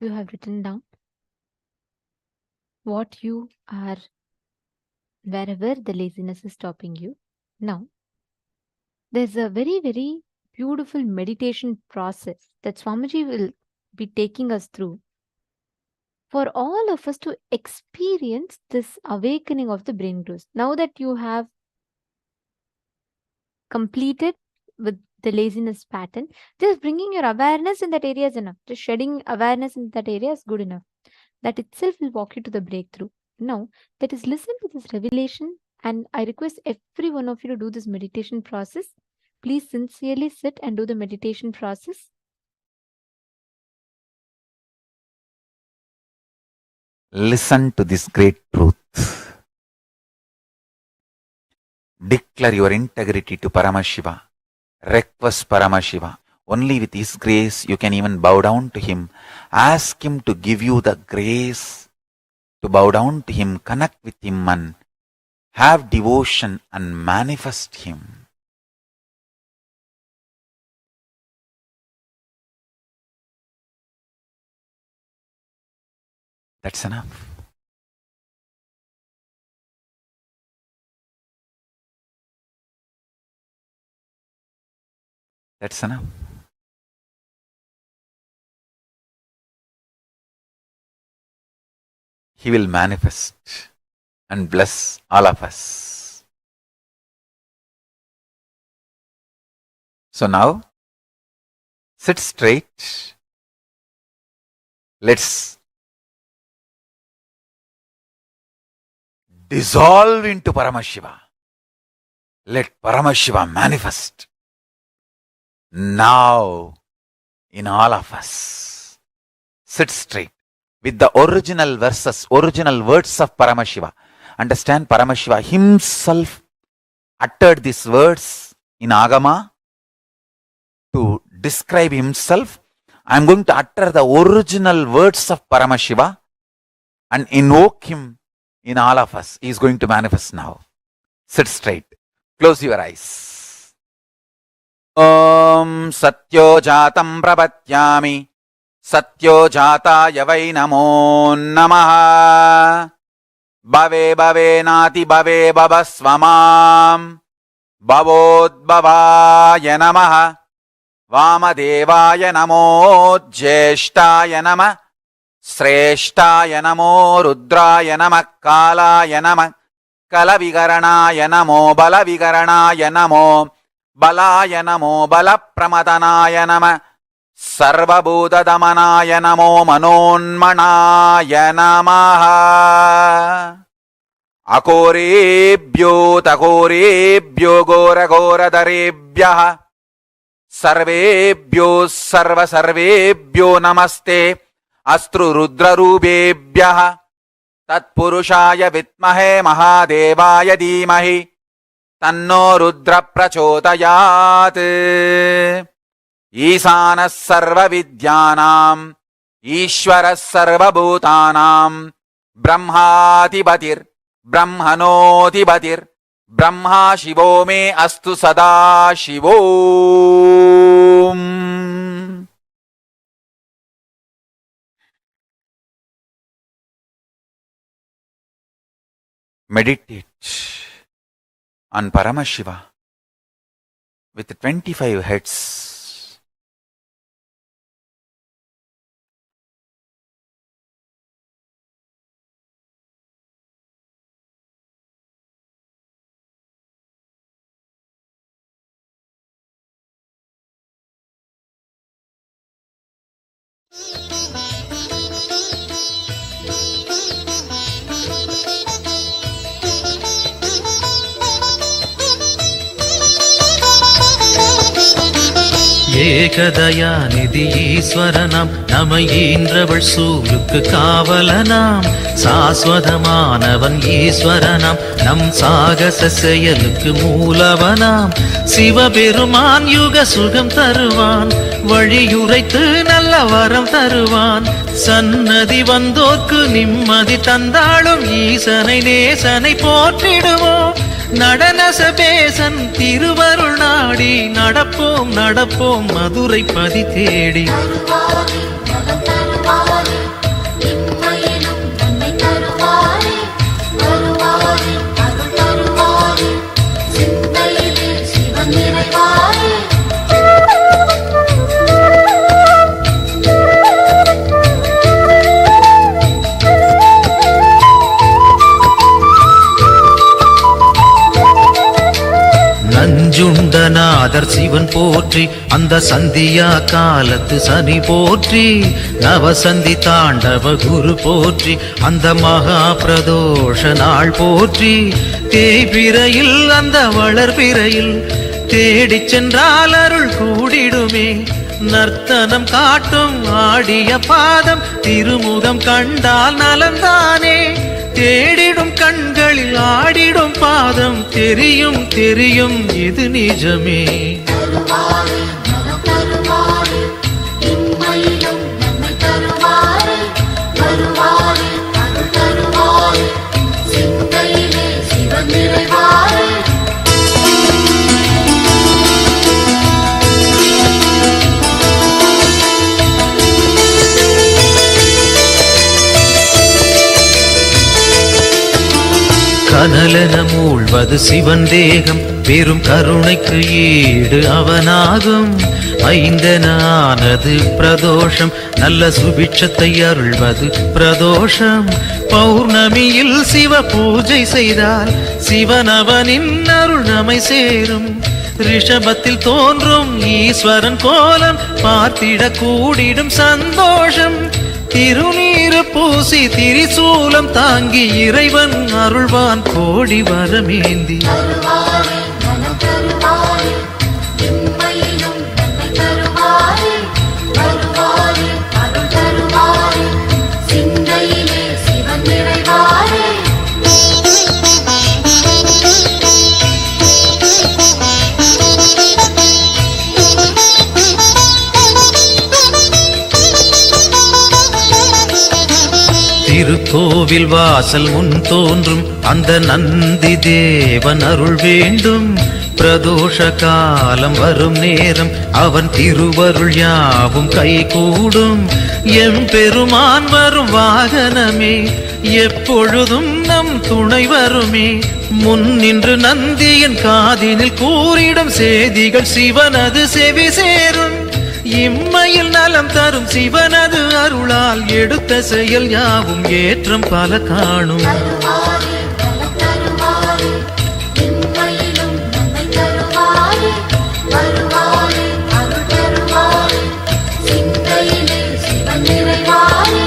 You have written down what you are wherever the laziness is stopping you. Now, there's a very, very beautiful meditation process that Swamiji will be taking us through for all of us to experience this awakening of the brain growth. Now that you have completed with the laziness pattern, just bringing your awareness in that area is enough. Just shedding awareness in that area is good enough. That itself will walk you to the breakthrough. Now, that is listen to this revelation, and I request every one of you to do this meditation process. Please sincerely sit and do the meditation process. Listen to this great truth. Declare your integrity to Paramashiva. Request Paramashiva. Only with His grace you can even bow down to Him. Ask Him to give you the grace to bow down to Him, connect with Him and have devotion and manifest Him. That's enough. That's enough. He will manifest and bless all of us. So now, sit straight. Let's dissolve into Paramashiva. Let Paramashiva manifest now in all of us. Sit straight with the original verses, original words of Paramashiva. Understand, Paramashiva himself uttered these words in Agama to describe himself. I am going to utter the original words of Paramashiva and invoke him in all of us. He is going to manifest now. Sit straight. Close your eyes. Om Satyo Jatam Prapathyami Satyo Jataya Vai Namo Namaha Bhave Bhave Nati Bhave Bhavasvamam Bhavodbhavaya Namaha Vamadevaya Namo Jyeshtaya Namah Sreshtaya Namo Rudraya Namah Kalaya Namah Kalavigaranaya Namo Balavigaranaya Namo Balaya Namo Balapramadhanaya Namah Sarvabhutadamanaya Namo Manonmanaya Namaha Akorebhyo Takorebhyo Gora Gora Darebhyaha Sarvebhyo Sarva Sarvebhyo Namaste Astru Rudra Rubebhyaha Tatpurushaya Vitmahe Mahadevaya Dhimahi Tanno Rudra Prachodayat Isana Sarva Vidyanam Ishvara Sarva Bhutanam Brahmatibatir Brahmanotibatir Brahma Shivo me Astu Sada Shivom. Meditate on Paramashiva with 25 heads. ஏகதயாநிதி ஈஸ்வரனாம் நமையீன்றவள் சூருக்கு காவலனாம் சாஸ்வதமானவன் ஈஸ்வரனாம் நம் சாகச செயலுக்கு மூலவனாம் சிவபெருமான் யுக சுகம் தருவான் வழியுரைத்து நல்ல வரம் தருவான் சன்னதி வந்தோர்க்கு நிம்மதி தந்தாளும் ஈசனை நேசனை போற்றிடுவோம் நடன சபேசன் திருவருள் நாடி நடப்போம் நடப்போம் மதுரை பதி தேடி வருவாரே இம்மையிலும் நன்மை தருவாரே வருவாரே அருள் தருவாரே சிந்தையிலே சிவன் நிறைவாரே நஞ்சுண்டநாதர் சிவன் போற்றி அந்த சந்தியா காலத்து சனி போற்றி நவசந்தி தாண்டவ குரு போற்றி அந்த மகா பிரதோஷ நாள் போற்றி தேய்பிரையில் அந்த வளர்பிரையில் தேடிச் சென்றால் அருள் கூடிடுமே நர்த்தனம் காட்டும் ஆடிய பாதம் திருமுகம் கண்டால் நலந்தானே தேடிடும் கண்களில் ஆடிடும் பாதம் தெரியும் தெரியும் இது நிஜமே தருவாரே நலம் தருவாரே இம்மையிலும் நன்மை தருவாரே வருவாரே அருள் தருவாரே சிந்தையிலே சிவன் நிறைவாரே கனலென மூழ்வது சிவன் தேகம் பெரும் கருணைக்கு ஈடு அவனாகும் ஐந்தென ஆனது பிரதோஷம் நல்ல சுபிட்சத்தை அருள்வது பிரதோஷம் பௌர்ணமியில் சிவ பூஜை செய்தால் சிவனவனின் அருள் நம்மை சேரும் ரிஷபத்தில் தோன்றும் ஈஸ்வரன் கோலம் பார்த்திட கூடிடும் சந்தோஷம் திருநீரு பூசி திரிசூலம் தாங்கி இறைவன் அருள்வான் கோடி வரமேந்தி தருவாரே நலம் தருவாரே இம்மையிலும் நன்மை தருவாரே வருவாரே அருள் தருவாரே சிந்தையிலே சிவன் நிறைவாரே திருக்கோவில் வாசல் முன் தோன்றும் அந்த நந்தி தேவன் அருள் வேண்டும் பிரதோஷ காலம் வரும் நேரம் அவன் திருவருள் யாவும் கைகூடும் எம்பெருமான் வரும் வாகனமே எப்பொழுதும் நம் துணை வருமே முன் நின்று நந்தியின் காதினில் கூறிடும் செய்திகள் சிவனது செவி சேரும் இம்மையில் நலம் தரும் சிவனது அருளால் எடுத்த செயல் யாவும் ஏற்றம் பல காணும் தருவாரே நலம் தருவாரே இம்மையிலும் நன்மை தருவாரே வருவாரே அருள் தருவாரே சிந்தையிலே சிவன் நிறைவாரே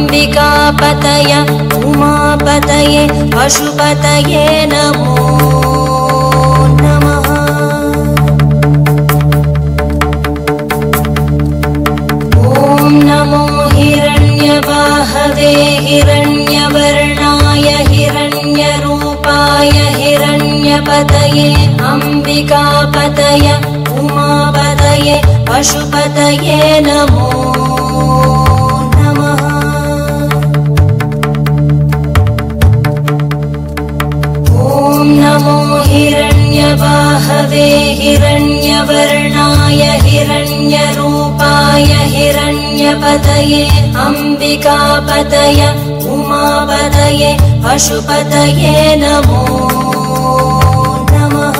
अंबिकापतय उमापतये पशुपतये नमो नमः। ॐ नमो हिरण्यवाहवे हिरण्यवर्णाय हिरण्यरूपाय हिरण्यपतये अंबिकापतय उमापतये पशुपतये नमो नमः। ॐ नमो हिरण्यवाहवे हिरण्यवर्णाय हिरण्यरूपाय हिरण्यपतये अंबिकापतय उमापतये पशुपतये नमो नमः।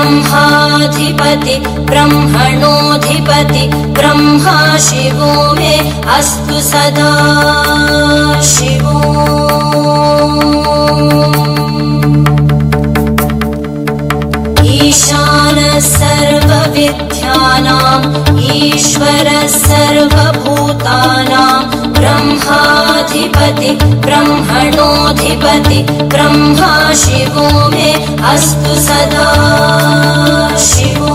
ब्रह्माधिपति ब्रह्मणोऽधिपति ब्रह्मा शिवो मे अस्तु सदा शिवो। ईशानः सर्वविद्यानाम् ईश्वरः सर्वभूतानां ब्रह्माधिपति ब्रह्मणोऽधिपति ब्रह्मा शिवो मे अस्तु सदा शिवो।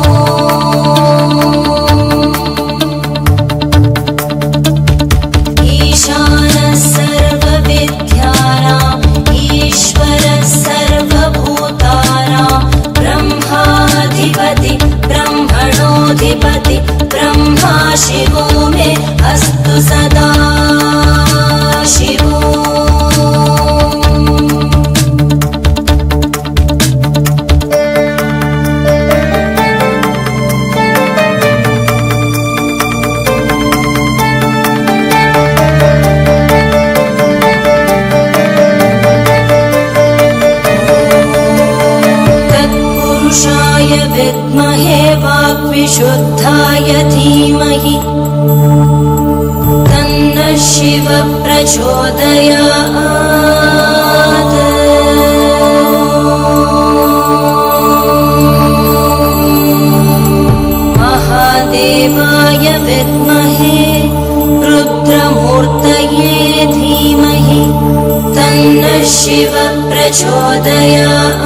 ईशानः सर्वविद्यानाम् ईश्वरः सर्वभूतानां ब्रह्माधिपति ब्रह्मणोऽधिपति ब्रह्मा शिवो मे अस्तु सदा शिवो। तत्पुरुषाय विद्महे वाग्विशुद्धाय धीमहि तन्नः शिवः प्रचोदयात्। महादेवाय विद्महे रुद्रमूर्तये धीमहि तन्नः शिवः प्रचोदयात्।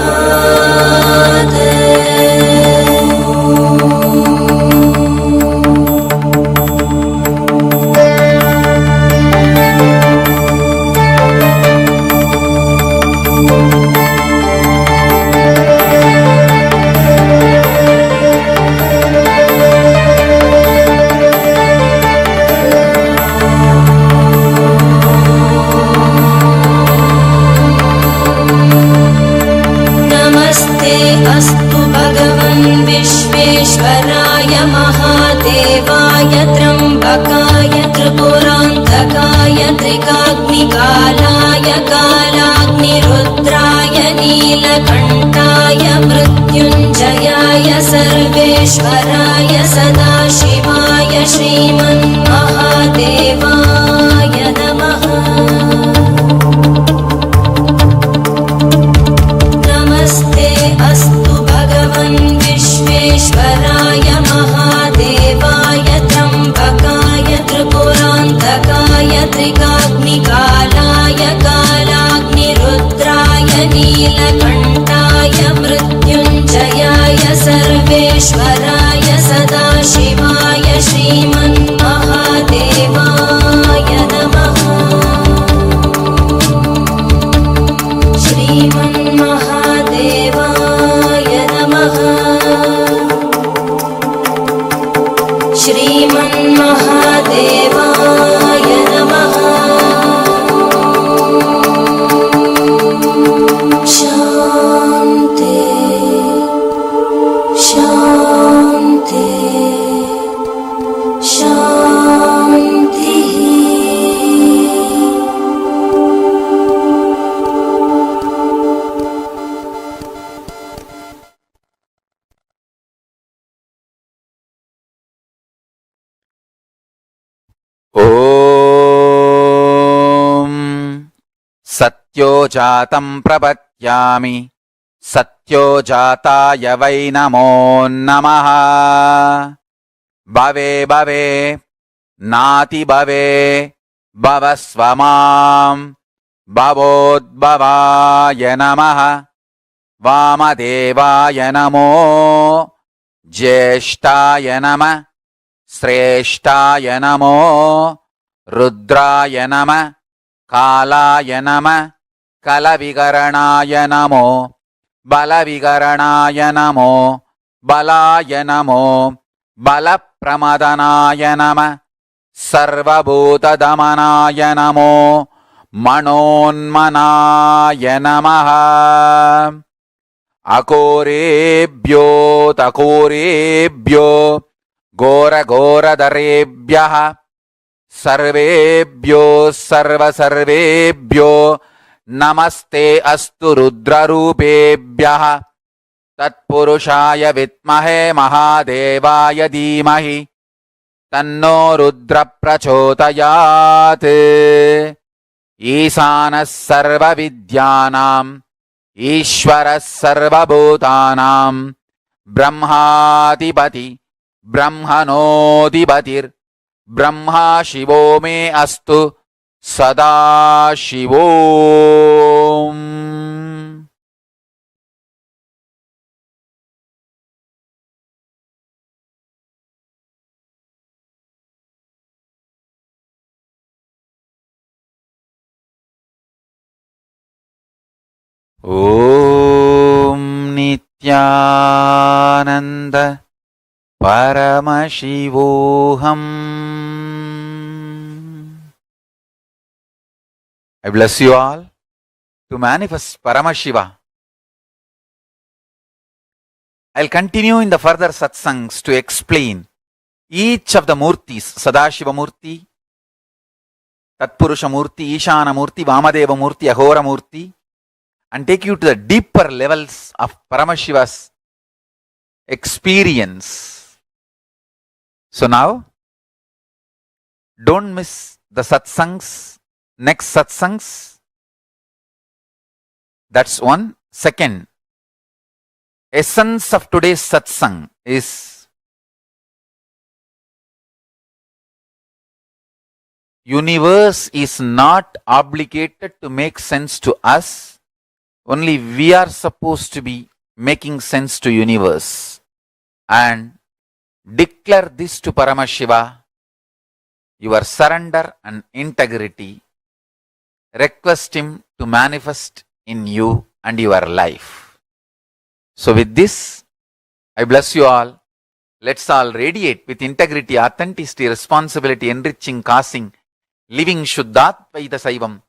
अस्तु भगवन् विश्वेश्वराय महादेवाय त्र्यम्बकाय त्रिपुरान्तकाय त्रिकाग्निकालाय कालाग्निरुद्राय नीलकण्ठाय मृत्युञ्जयाय सर्वेश्वराय सदाशिवाय श्रीमन्महादेवाय नमः। अस्तु भगवन् विश्वेश्वराय महादेवाय त्र्यम्बकाय त्रिपुरान्तकाय त्रिकाग्निकालाय कालाग्निरुद्राय नीलकण्ठाय मृत्युञ्जयाय सर्वेश्वराय सदाशिवाय श्रीमन्महादेवाय नमः। श्रीमन्महादेवाय नमः। श्रीमन्महादेवाय नमः। शान्ति शान्ति शान्तिः। ॐ सत्यो जातं प्रपद्यामि सत्यो जाताय वै नमो नमः। भवे भवे नाति भवे भवस्व मां भवोद्भवाय नमः। वामदेवाय नमो ज्येष्ठाय नमः श्रेष्ठाय नमो रुद्राय नमः कालाय नमः कलविकरणाय नमो बलविकरणाय नमो बलाय नमो बलप्रमदनाय नमः सर्वभूतदमनाय नमो मनोन्मनाय नमः। अकोरेभ्यो तकोरेभ्यो घोरघोरधरेभ्यः सर्वेभ्यो सर्वसर्वेभ्यो नमस्ते अस्तु रुद्ररूपेभ्यः तत्पुरुषाय विद्महे महादेवाय धीमहि तन्नो रुद्र प्रचोदयात् ईशानः सर्वविद्यानाम् ईश्वरः सर्वभूतानां ब्रह्माधिपति ब्रह्मणोऽधिपतिर्ब्रह्मा शिवो मे अस्तु सदा शिवोम्. ॐ Nityanand Paramashivoham. I bless you all to manifest Paramashiva. I'll continue in the further satsangs to explain each of the murtis, Sadashiva Murti, Tatpurusha Murti, Ishana Murti, Vamadeva Murti, Ahora Murti, and take you to the deeper levels of Paramashiva's experience. So now, don't miss the satsangs, next satsangs. That's one. Second, essence of today's satsang is universe is not obligated to make sense to us. Only we are supposed to be making sense to universe. And declare this to Paramashiva, your surrender and integrity. Request him to manifest in you and your life. So with this, I bless you all. Let's all radiate with integrity, authenticity, responsibility, enriching, causing, living Shuddhatvaita Saivam,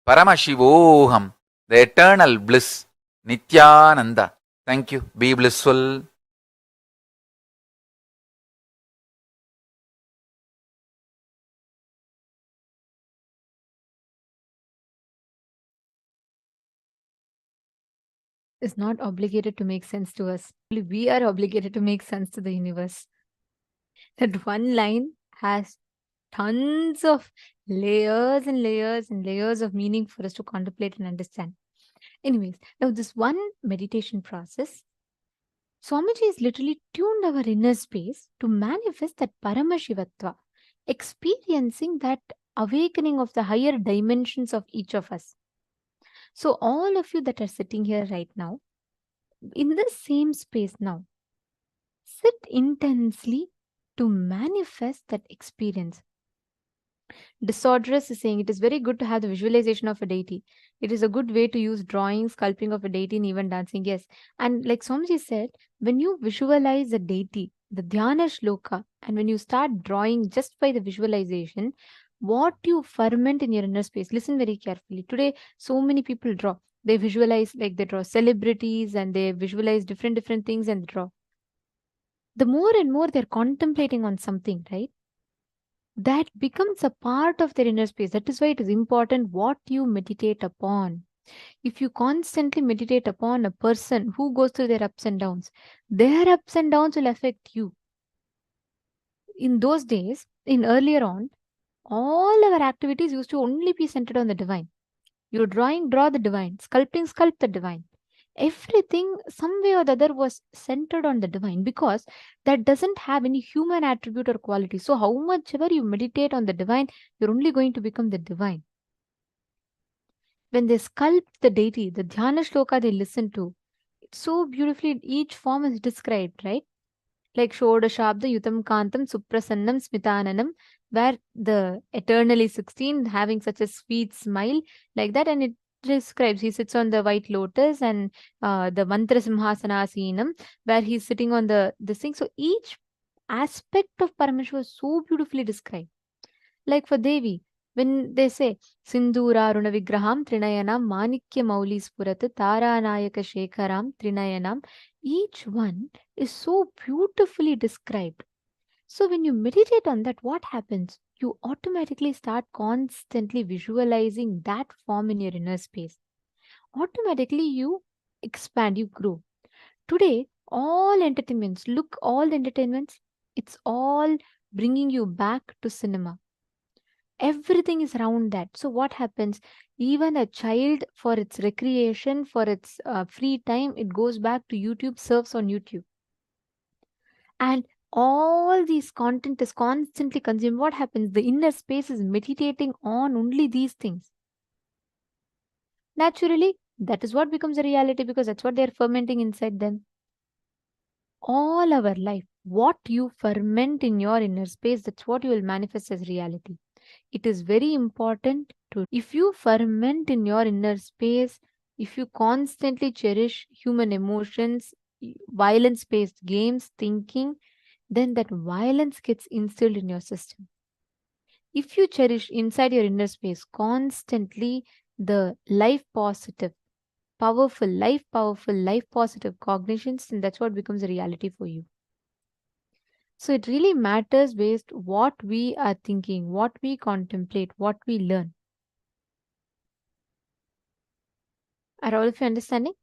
Paramashivoham, the eternal bliss, Nityananda. Thank you. Be blissful. Is not obligated to make sense to us. We are obligated to make sense to the universe. That one line has tons of layers and layers and layers of meaning for us to contemplate and understand. Anyways, now this one meditation process, Swamiji is literally tuned our inner space to manifest that Paramashivatva, experiencing that awakening of the higher dimensions of each of us. So all of you that are sitting here right now, in the same space now, sit intensely to manifest that experience. Disorderous is saying it is very good to have the visualization of a deity. It is a good way to use drawing, sculpting of a deity, and even dancing. Yes. And like Swamiji said, when you visualize a deity, the Dhyana Shloka, and when you start drawing just by the visualization, what you ferment in your inner space, listen very carefully. Today, so many people draw. They visualize, like they draw celebrities and they visualize different things and draw. The more and more they're contemplating on something, right? That becomes a part of their inner space. That is why it is important what you meditate upon. If you constantly meditate upon a person who goes through their ups and downs, their ups and downs will affect you. In those days, in earlier on, all our activities used to only be centered on the divine. You're drawing, draw the divine. Sculpting, sculpt the divine. Everything, some way or the other, was centered on the divine because that doesn't have any human attribute or quality. So, how much ever you meditate on the divine, you're only going to become the divine. When they sculpt the deity, the Dhyana Shloka they listen to, it's so beautifully, each form is described, right? Like Shodashabda Yutam Kantam Suprasannam Smitananam, where the eternally 16 having such a sweet smile, like that, and it describes he sits on the white lotus and the mantra simhasanasinam, where he's sitting on this thing. So each aspect of Paramashiva is so beautifully described. Like for Devi, when they say Sindhura Runa Vigraham Trinayanam Manikya Mauli Spurat Taranayaka Shekharam Trinayanam, each one is so beautifully described. So when you meditate on that, what happens? You automatically start constantly visualizing that form in your inner space. Automatically you expand, you grow. Today, all entertainments, look, all the entertainments, it's all bringing you back to cinema. Everything is around that. So, what happens? Even a child, for its recreation, for its free time, it goes back to YouTube, surfs on YouTube. And all these content is constantly consumed. What happens? The inner space is meditating on only these things. Naturally, that is what becomes a reality because that's what they're fermenting inside them. All our life, what you ferment in your inner space, that's what you will manifest as reality. It is very important to, if you ferment in your inner space, if you constantly cherish human emotions, violence based games, thinking, then that violence gets instilled in your system. If you cherish inside your inner space constantly the life positive, life positive cognitions, then that's what becomes a reality for you. So it really matters based what we are thinking, what we contemplate, what we learn. Are all of you understanding?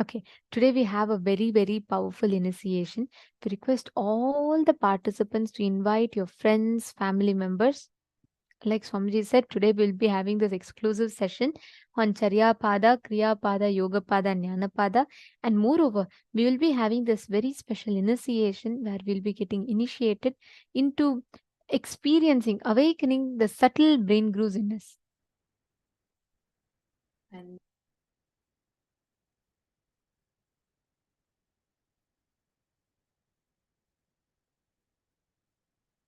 Okay, today we have a very, very powerful initiation. We request all the participants to invite your friends, family members. Like Swamiji said, today we'll be having this exclusive session on Charya Pada, Kriya Pada, Yoga Pada, Jnana Pada. And moreover, we will be having this very special initiation where we'll be getting initiated into experiencing, awakening the subtle brain grooves in us. And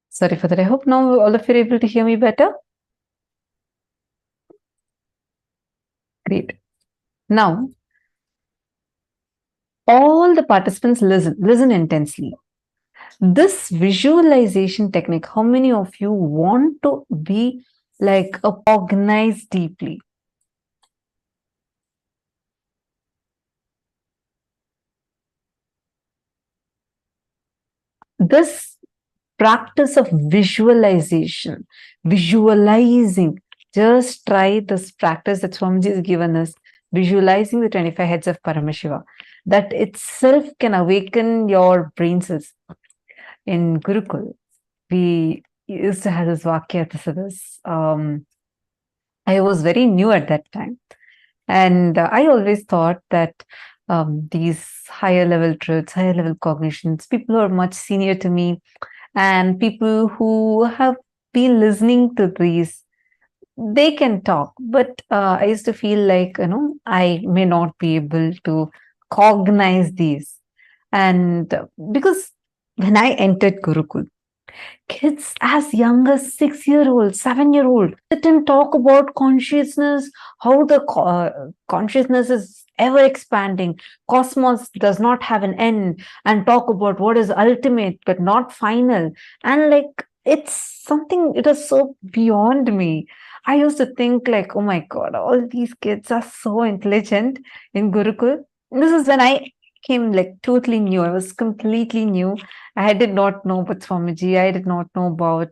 sorry for that. I hope now all of you are able to hear me better. Great. Now, all the participants listen intensely. This visualization technique, how many of you want to be like a cognize deeply? This practice of visualization, visualizing, just try this practice that Swamiji has given us, visualizing the 25 heads of Paramashiva. That itself can awaken your brain cells. In Gurukul, we used to have this Vakya. I was very new at that time. And I always thought that these higher level truths, higher level cognitions, people who are much senior to me and people who have been listening to these, they can talk. But I used to feel like, I may not be able to cognize these. And because when I entered Gurukul, kids as young as 6-year-old, 7-year-old sit and talk about consciousness, how the consciousness is ever expanding, cosmos does not have an end, and talk about what is ultimate but not final. And like, it's something, it is so beyond me. I used to think like, oh my God, all these kids are so intelligent in Gurukul. This is when I came like totally new. I was completely new. I did not know about Swamiji. I did not know about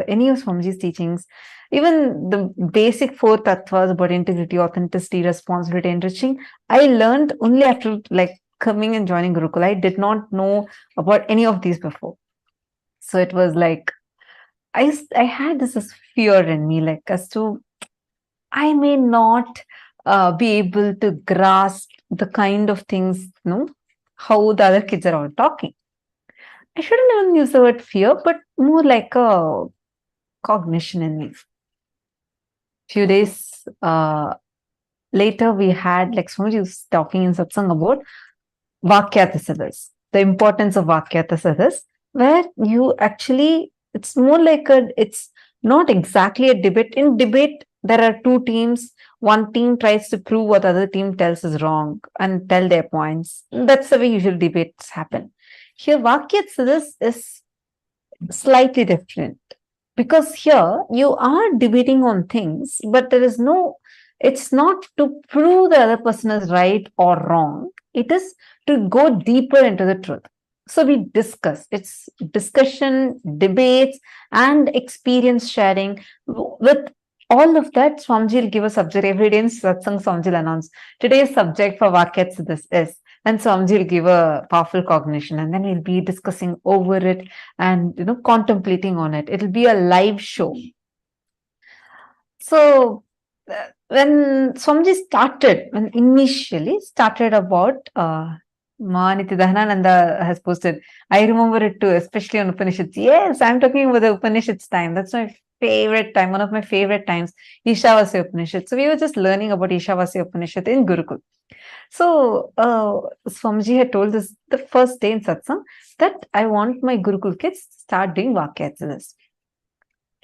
any of Swamiji's teachings. Even the basic 4 tattvas about integrity, authenticity, responsibility, enriching, I learned only after like coming and joining Gurukul. I did not know about any of these before. So it was like, I had this fear in me, like as to, I may not be able to grasp the kind of things, how the other kids are all talking. I shouldn't even use the word fear, but more like a cognition in me. Few days later, we had, like Swamiji was talking in satsang about Vakyatasadas, the importance of Vakyatasadas, where you actually, it's more like it's not exactly a debate. In debate, there are 2 teams. One team tries to prove what the other team tells is wrong and tell their points. That's the way usual debates happen. Here, Vakyatasadas is slightly different because here you are debating on things, but there is no, it's not to prove the other person is right or wrong. It is to go deeper into the truth. So we discuss. It's discussion, debates, and experience sharing with all of that, Swamiji will give a subject. Every day in satsang, Swamiji will announce today's subject for Vakyats this is. And Swamiji will give a powerful cognition, and then we'll be discussing over it and contemplating on it. It'll be a live show. So when Swamiji started, when initially started about Maniti Dahanananda has posted, I remember it too, especially on Upanishads. Yes, I'm talking about the Upanishads time. That's my favorite time, one of my favorite times, Ishavasya Upanishad. So we were just learning about Ishavasya Upanishad in Gurukul. So Swamiji had told us the first day in satsang that I want my Gurukul kids to start doing Vakyats.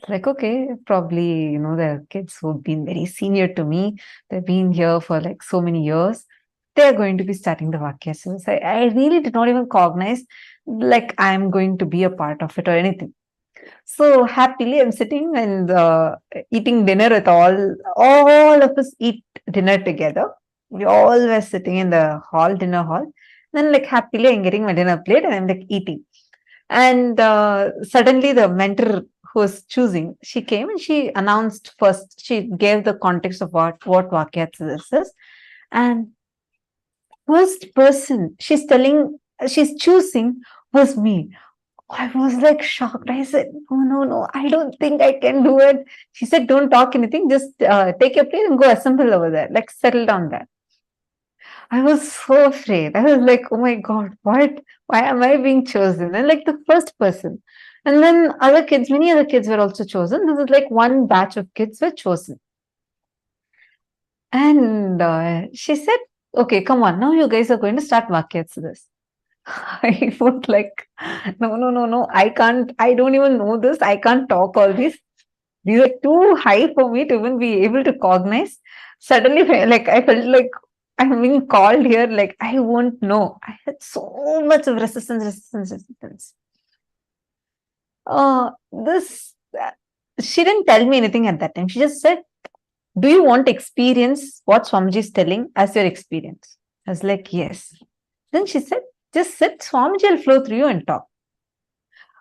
Like, okay, probably, there are kids who've been very senior to me. They've been here for like so many years. They're going to be starting the Vakyasas. I really did not even cognize like I'm going to be a part of it or anything. So happily, I'm sitting and eating dinner with all of us eat dinner together. We all were sitting in the dinner hall. Then like happily, I'm getting my dinner plate and I'm like eating. And suddenly the mentor who was choosing, she came and she announced first, she gave the context of what Vakyats this is. And first person she's choosing was me. I was like shocked. I said, no, I don't think I can do it. She said, don't talk anything, just take your plate and go assemble over there, like settle down there. I was so afraid. I was like, oh my God, what? Why am I being chosen? And like the first person. And then many other kids were also chosen. This is like one batch of kids were chosen. And she said, okay, come on, now you guys are going to start Vakyats this. I was like, no, I can't, I don't even know this. I can't talk all this. These are too high for me to even be able to cognize. Suddenly, like, I felt like I'm being called here, like, I won't know. I had so much of resistance. This, she didn't tell me anything at that time. She just said, do you want to experience what Swamiji is telling as your experience? I was like, yes. Then she said, just sit, Swamiji will flow through you and talk.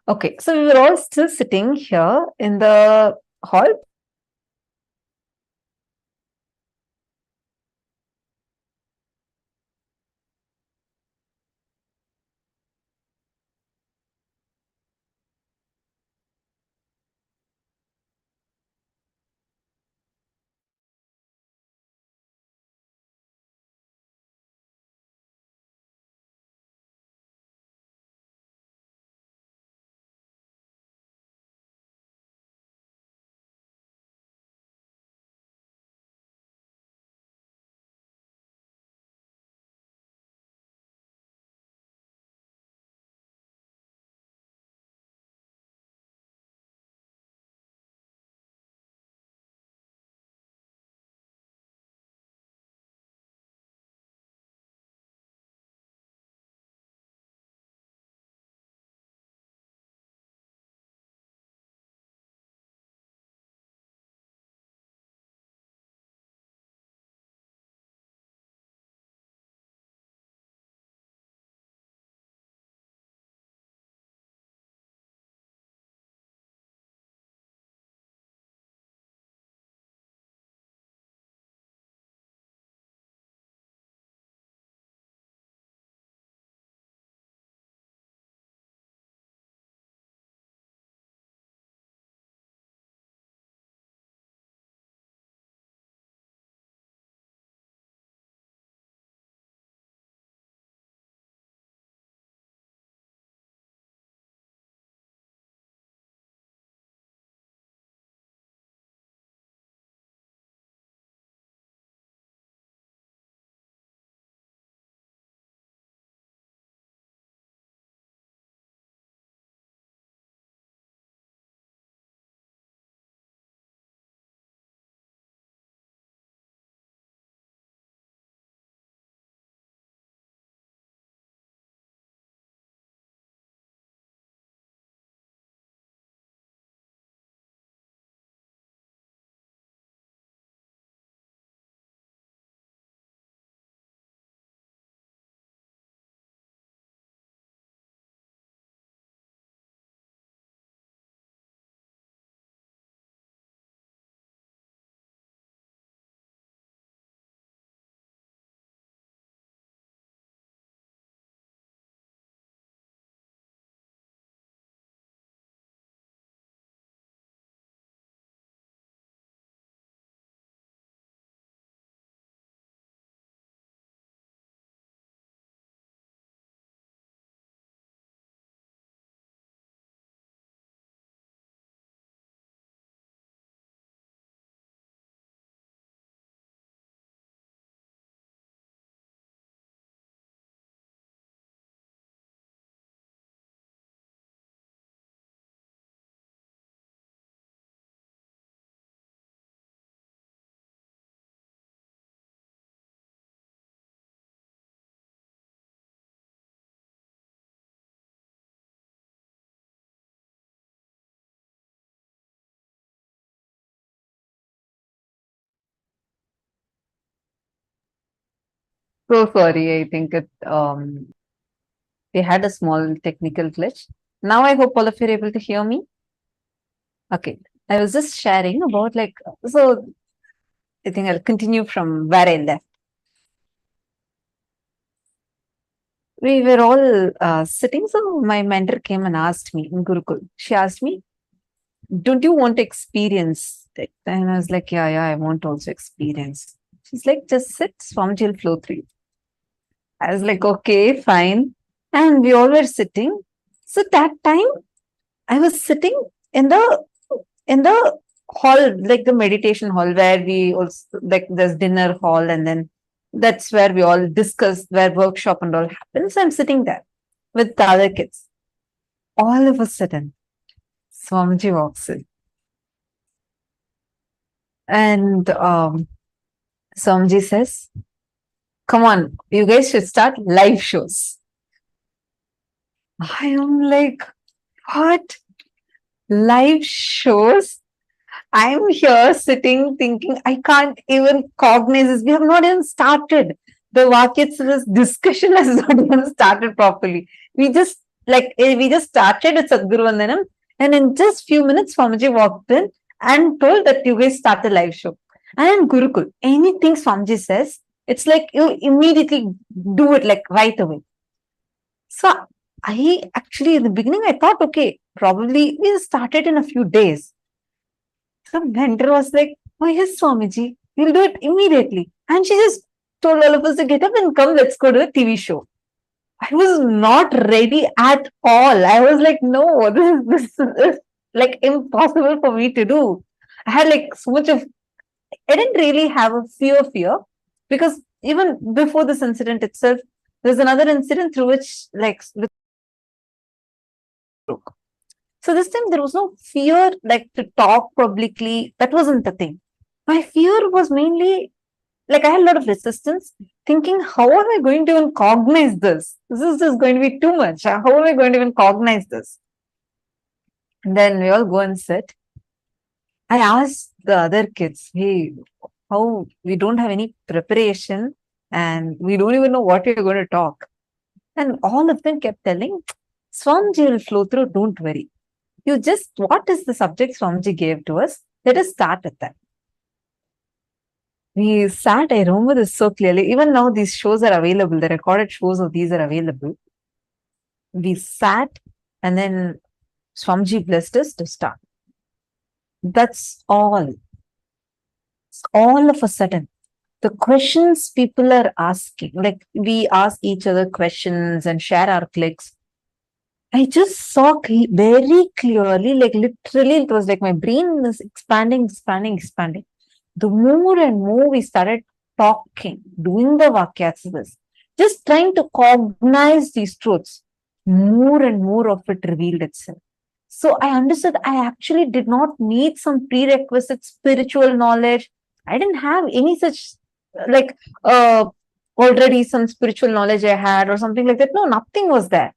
Okay, so we were all still sitting here in the hall. So sorry, I think we had a small technical glitch. Now I hope all of you are able to hear me. Okay. I was just sharing about so I think I'll continue from where I left. We were all sitting, so my mentor came and asked me in Gurukul. She asked me, don't you want to experience it? And I was like, yeah, I want to also experience. She's like, just sit, Swamiji will flow through you. I was like, okay, fine. And we all were sitting. So that time I was sitting in the hall, like the meditation hall where we also like there's dinner hall, and then that's where we all discuss, where workshop and all happens. I'm sitting there with the other kids. All of a sudden, Swamiji walks in. And Swamiji says, come on, you guys should start live shows. I am like, what? Live shows? I'm here sitting thinking, I can't even cognize this. We have not even started. The Vakyatsa's discussion has not even started properly. We just started with Sadhguru Vandanam, and in just few minutes, Swamiji walked in and told that you guys start the live show. And in Gurukul, anything Swamiji says, it's like you immediately do it like right away. So I actually, in the beginning, I thought, okay, probably we started in a few days. The mentor was like, oh yes, Swamiji, we'll do it immediately. And she just told all of us to get up and come, let's go to a TV show. I was not ready at all. I was like, no, this is like impossible for me to do. I had like so much of, I didn't really have a fear, because even before this incident itself, there's another incident through which so this time there was no fear like to talk publicly. That wasn't the thing. My fear was mainly like I had a lot of resistance, thinking, how am I going to even cognize this? This is just going to be too much. How am I going to even cognize this? And then we all go and sit. I asked the other kids, hey, how we don't have any preparation and we don't even know what you're going to talk. And all of them kept telling, Swamiji will flow through, don't worry. You just, what is the subject Swamiji gave to us? Let us start with that. We sat, I remember this so clearly. Even now, these shows are available. The recorded shows of these are available. We sat, and then Swamiji blessed us to start. That's all. All of a sudden, the questions people are asking, like we ask each other questions and share our clicks. I just saw very clearly, like literally, it was like my brain is expanding. The more and more we started talking, doing the Vakyasas, just trying to cognize these truths, more and more of it revealed itself. So I understood I actually did not need some prerequisite spiritual knowledge. I didn't have any such like already some spiritual knowledge I had or something like that. No, nothing was there.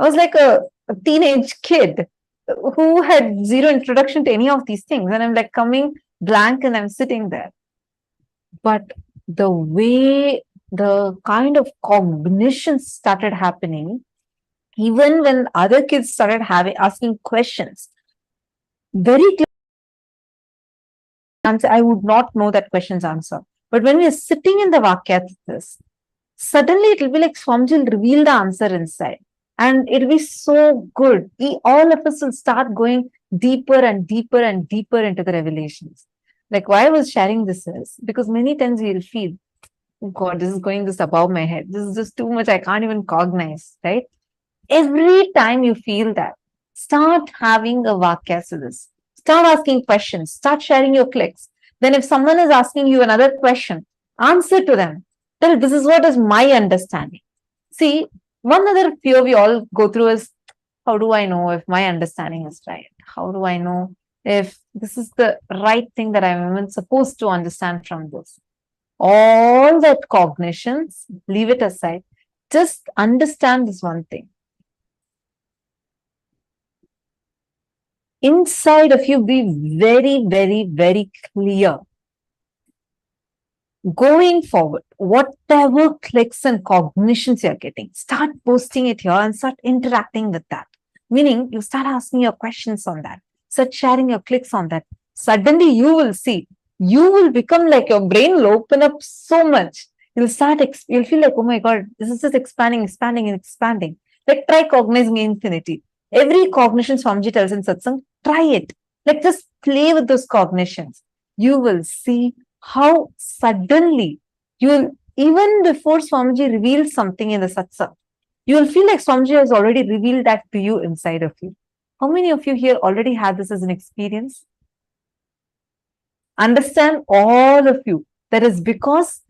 I was like a teenage kid who had zero introduction to any of these things. And I'm like coming blank and I'm sitting there. But the way the kind of cognition started happening, even when other kids started asking questions, very clear answer, I would not know that question's answer. But when we are sitting in the Vakyasas, suddenly it will be like Swamiji will reveal the answer inside. And it'll be so good. All of us will start going deeper and deeper and deeper into the revelations. Like why I was sharing this is because many times we'll feel, oh God, this is going just above my head. This is just too much. I can't even cognize, right? Every time you feel that, start having a Vakyasas. Start asking questions. Start sharing your clicks. Then if someone is asking you another question, answer to them. Tell, this is what is my understanding. See, one other fear we all go through is, how do I know if my understanding is right? How do I know if this is the right thing that I'm even supposed to understand from this? All that cognitions, leave it aside. Just understand this one thing. Inside of you, be very, very, very clear going forward, whatever clicks and cognitions you're getting, start posting it here and start interacting with that. Meaning, you start asking your questions on that, start sharing your clicks on that. Suddenly, you will see, you will become like your brain will open up so much. You'll start, you'll feel like, oh my God, this is just expanding, expanding, and expanding. Like, try cognizing infinity. Every cognition Swamiji tells in satsang, try it. Like, just play with those cognitions. You will see how suddenly you'll, even before Swamiji reveals something in the satsang, you will feel like Swamiji has already revealed that to you inside of you. How many of you here already had this as an experience? Understand, all of you, that is because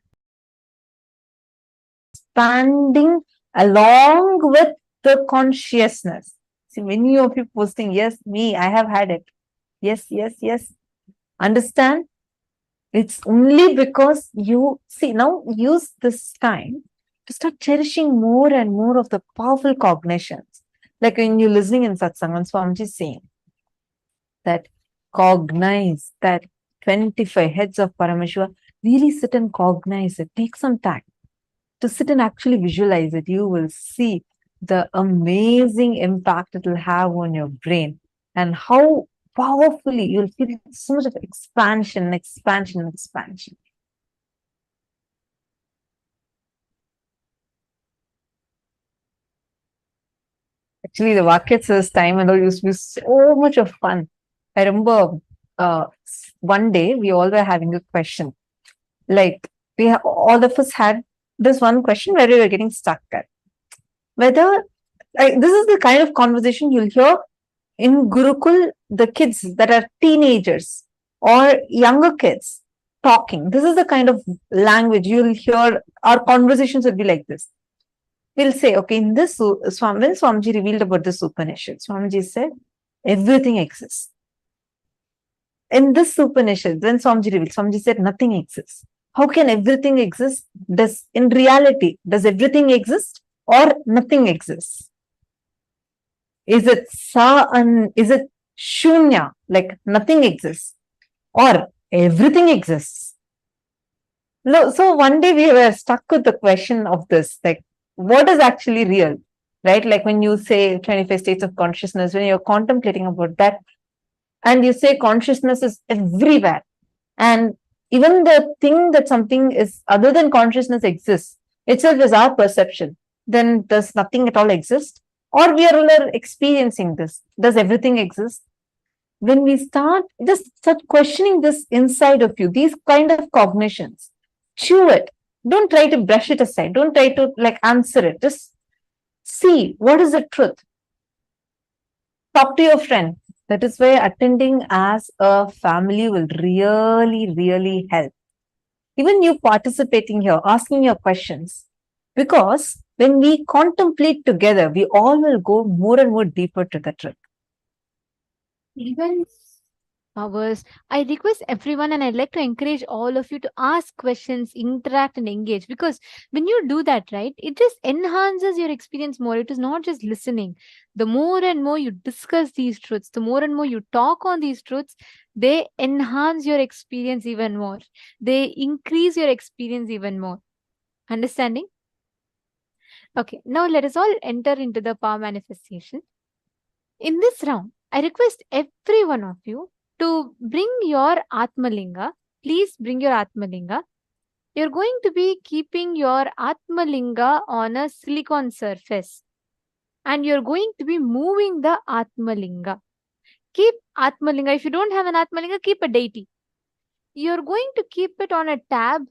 expanding along with the consciousness. See, many of you posting, yes, me, I have had it. Yes, yes, yes. Understand? It's only because you see, now use this time to start cherishing more and more of the powerful cognitions. Like when you're listening in satsang, and Swamiji is saying that cognize that 25 heads of Paramashiva, really sit and cognize it. Take some time to sit and actually visualize it. You will see the amazing impact it will have on your brain and how powerfully you'll feel so much of expansion, expansion, expansion. Actually, the Vakyas time and all used to be so much of fun. I remember one day we all were having a question. Like all of us had this one question where we were getting stuck at. Whether this is the kind of conversation you'll hear in Gurukul, the kids that are teenagers or younger kids talking. This is the kind of language you'll hear. Our conversations will be like this. We'll say, okay, in this, when Swamiji revealed about this Upanishad, Swamiji said, everything exists. In this Upanishad, when Swamiji revealed, Swamiji said, nothing exists. How can everything exist? In reality, does everything exist or nothing exists? Is it is it shunya, like nothing exists, or everything exists? No, so one day we were stuck with the question of this, like, what is actually real, right? Like when you say 25 states of consciousness, when you're contemplating about that, and you say consciousness is everywhere, and even the thing that something is other than consciousness exists, itself is our perception, then does nothing at all exist? Or we are all experiencing this? Does everything exist? When we start questioning this inside of you, these kind of cognitions, chew it. Don't try to brush it aside. Don't try to like answer it. Just see what is the truth. Talk to your friend. That is why attending as a family will really, really help. Even you participating here, asking your questions. Because when we contemplate together, we all will go more and more deeper to the truth. Even hours. I request everyone and I'd like to encourage all of you to ask questions, interact and engage, because when you do that, right, it just enhances your experience more. It is not just listening. The more and more you discuss these truths, the more and more you talk on these truths, they enhance your experience even more. They increase your experience even more. Understanding? Okay, now let us all enter into the power manifestation. In this round, I request every one of you to bring your Atmalinga. Please bring your Atmalinga. You're going to be keeping your Atmalinga on a silicon surface. And you're going to be moving the Atmalinga. Keep Atmalinga. If you don't have an Atmalinga, keep a deity. You're going to keep it on a tab,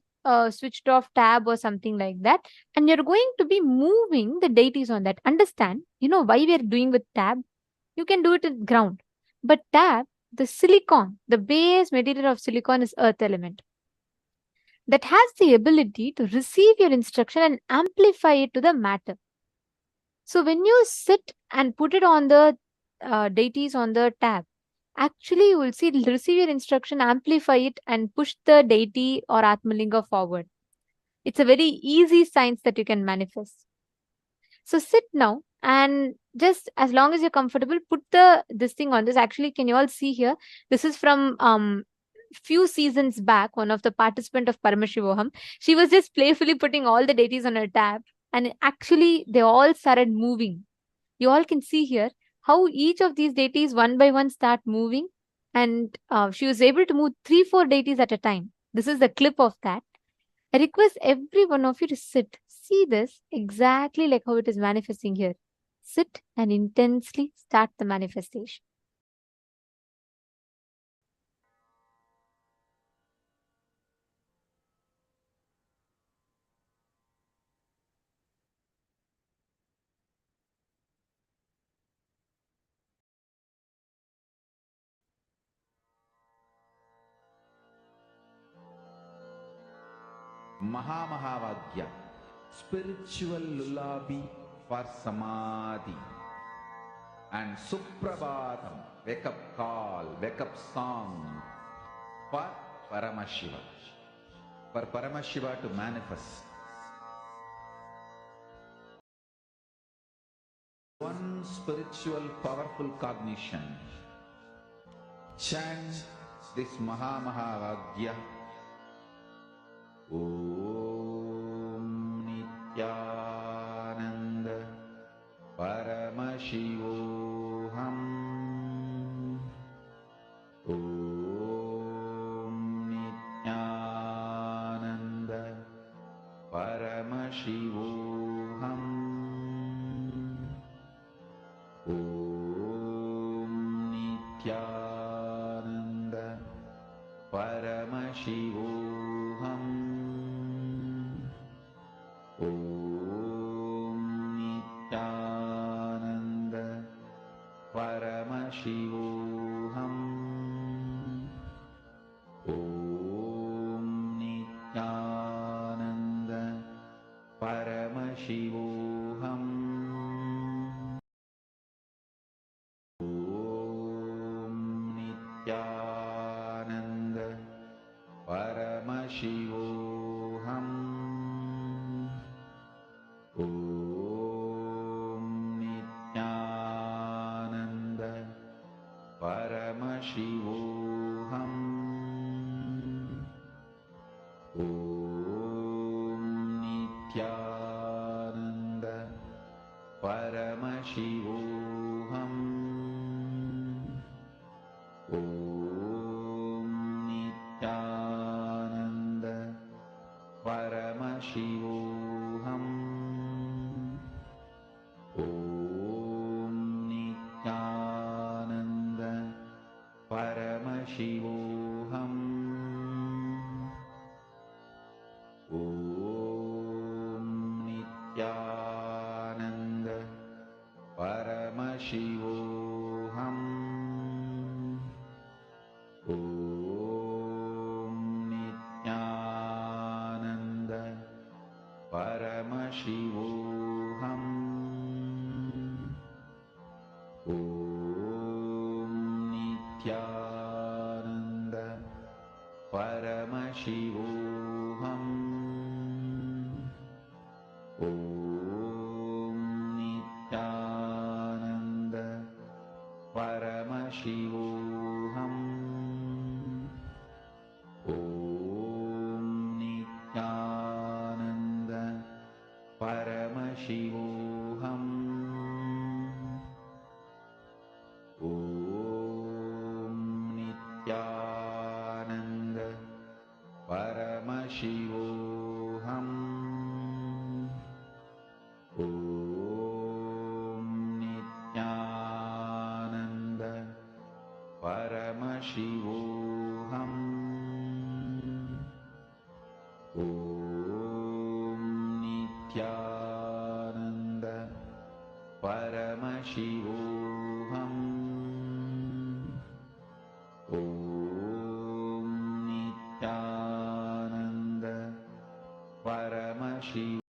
switched off tab or something like that. And you're going to be moving the deities on that. Understand, you know why we're doing with tab? You can do it in ground. But tab, the silicon, the base material of silicon is earth element. That has the ability to receive your instruction and amplify it to the matter. So when you sit and put it on the deities on the tab, actually you will see receive your instruction, amplify it and push the deity or Atmalinga forward. It's a very easy science that you can manifest. So sit now and just as long as you're comfortable, put this thing on this. Actually, can you all see here? This is from few seasons back, one of the participant of Paramashivoham, she was just playfully putting all the deities on her tab, and actually they all started moving. You all can see here how each of these deities one by one start moving, and she was able to move 3-4 deities at a time. This is the clip of that. I request every one of you to sit. See this exactly like how it is manifesting here. Sit and intensely start the manifestation. Mahamahavagya, spiritual lullaby for Samadhi. And Suprabhatam, wake up call, wake up song for Paramashiva. For Paramashiva to manifest. One spiritual powerful cognition. Chant this Mahamahavagya. Om Nityananda Paramashivoham. Om Nityananda Paramashivoham. Om Nityananda Paramashivoham. Om Nityananda Paramashivoham. Om Nityananda Paramashivoham. Om Nityananda Paramashivoham. Om Nityananda Paramashivoham. Om Nityananda Paramashivoham. Om Nityananda Paramashivoham. Om Nityananda Paramashivoham. Om Nityananda Paramashivoham. Om Nityananda Paramashivoham. Om Nityananda Paramashivoham. Om Nityananda Paramashivoham. Om Nityananda Paramashivoham. Om Nityananda Paramashivoham. Om Nityananda Paramashivoham. Om Nityananda Paramashivoham. Om Nityananda Paramashivoham.